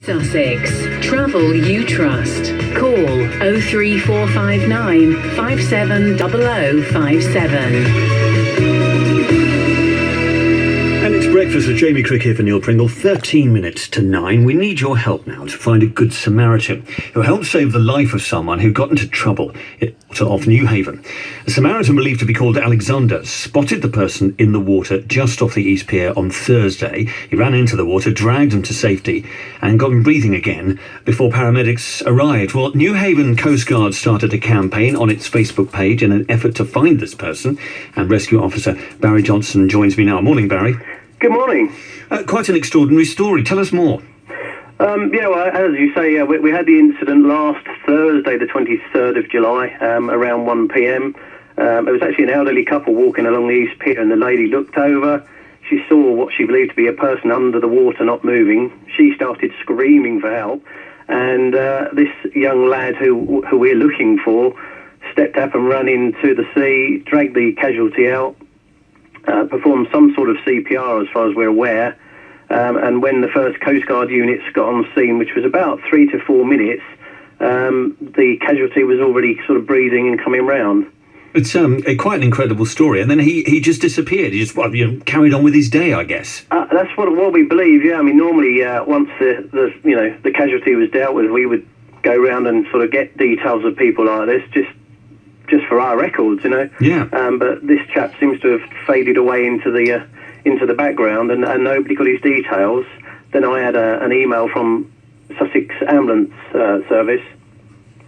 Sussex. Travel you trust. Call 03459 570057. And it's breakfast with Jamie Crick here for Neil Pringle. 13 minutes to 9. We need your help now to find a good Samaritan who helped save the life of someone who got into trouble off Newhaven. A Samaritan believed to be called Alexanda spotted the person in the water just off the East Pier on Thursday. He ran into the water, dragged him to safety and got him breathing again before paramedics arrived. Well, Newhaven Coast Guard started a campaign on its Facebook page in an effort to find this person, and Rescue Officer Barry Johnson joins me now. Morning, Barry. Good morning. Quite an extraordinary story. Tell us more. Well, as you say, we had the incident last Thursday, the 23rd of July, around 1 p.m. It was actually an elderly couple walking along the East Pier, and the lady looked over. She saw what she believed to be a person under the water not moving. She started screaming for help, and this young lad who we're looking for stepped up and ran into the sea, dragged the casualty out, performed some sort of CPR as far as we're aware, and when the first Coast Guard units got on scene, which was about 3 to 4 minutes, the casualty was already sort of breathing and coming round. It's quite an incredible story, and then he just disappeared. He just carried on with his day, I guess. That's what we believe. Yeah, I mean, normally once the casualty was dealt with, we would go round and sort of get details of people like this, just for our records, Yeah. But this chap seems to have faded away into the background, and nobody got his details. Then I had an email from Sussex Ambulance Service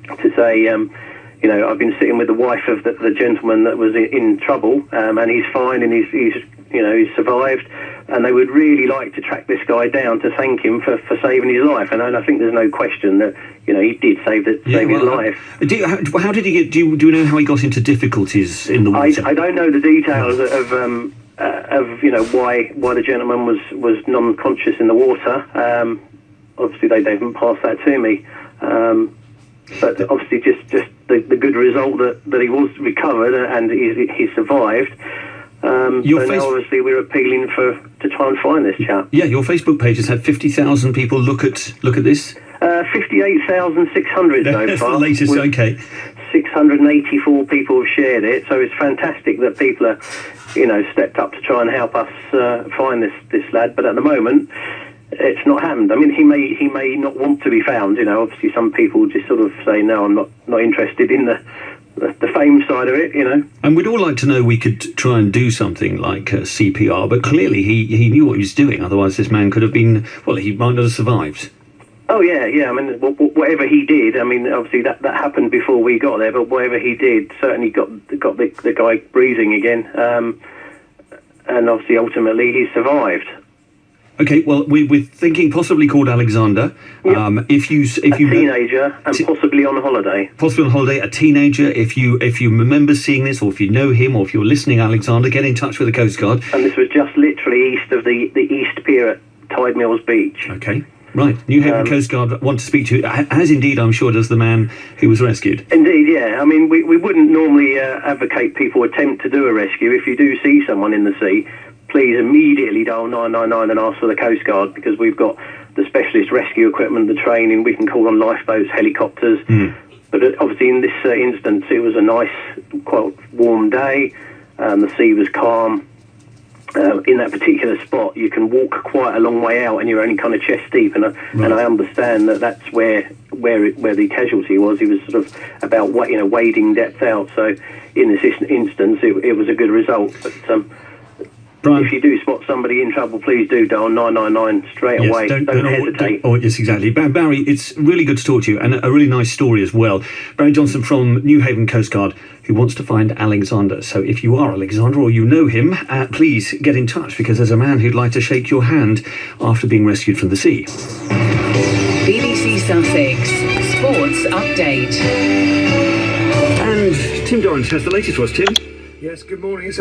to say, I've been sitting with the wife of the gentleman that was in trouble, and he's fine, and he's survived, and they would really like to track this guy down to thank him for saving his life. And I think there's no question that he did save his life. How did he get? Do you know how he got into difficulties in the water? I don't know the details of why the gentleman was non-conscious in the water. Obviously they haven't passed that to me. But obviously just the good result that he was recovered and he survived. So now obviously we're appealing to try and find this chap. Yeah, your Facebook page has had 50,000 people look at this. 58,600 so far. That's the latest. Okay. 684 people have shared it, so it's fantastic that people are, stepped up to try and help us find this lad. But at the moment, it's not happened. I mean, he may not want to be found. Obviously, some people just sort of say, no, I'm not interested in the fame side of it. And we'd all like to know we could try and do something like CPR, but clearly he knew what he was doing. Otherwise, this man could have been. Well, he might not have survived. Oh yeah. I mean, whatever he did. I mean, obviously that happened before we got there, but whatever he did certainly got the guy breathing again, and obviously ultimately he survived. Okay, well, we're thinking possibly called Alexanda. Yep. If you teenager and possibly on holiday. Possibly on holiday, a teenager. If you remember seeing this, or if you know him, or if you're listening, Alexander, get in touch with the Coast Guard. And this was just literally east of the East Pier at Tide Mills Beach. Okay. Right, Newhaven Coast Guard want to speak to you, as indeed I'm sure does the man who was rescued. Indeed, yeah. I mean, we wouldn't normally advocate people attempt to do a rescue. If you do see someone in the sea, please immediately dial 999 and ask for the Coast Guard, because we've got the specialist rescue equipment, the training. We can call on lifeboats, helicopters. But obviously in this instance, it was a nice, quite warm day. The sea was calm. In that particular spot, you can walk quite a long way out, and you're only kind of chest deep. And I understand that's where the casualty was. He was sort of about wading depth out. So in this instance, it was a good result. But Brian, if you do spot somebody in trouble, please do dial 999 straight away. Don't hesitate. Yes, exactly. Barry, it's really good to talk to you, and a really nice story as well. Barry Johnson from Newhaven Coast Guard, who wants to find Alexander. So if you are Alexander or you know him, please get in touch, because there's a man who'd like to shake your hand after being rescued from the sea. BBC Sussex Sports Update. And Tim Dorrance has the latest for us. Tim? Yes, good morning.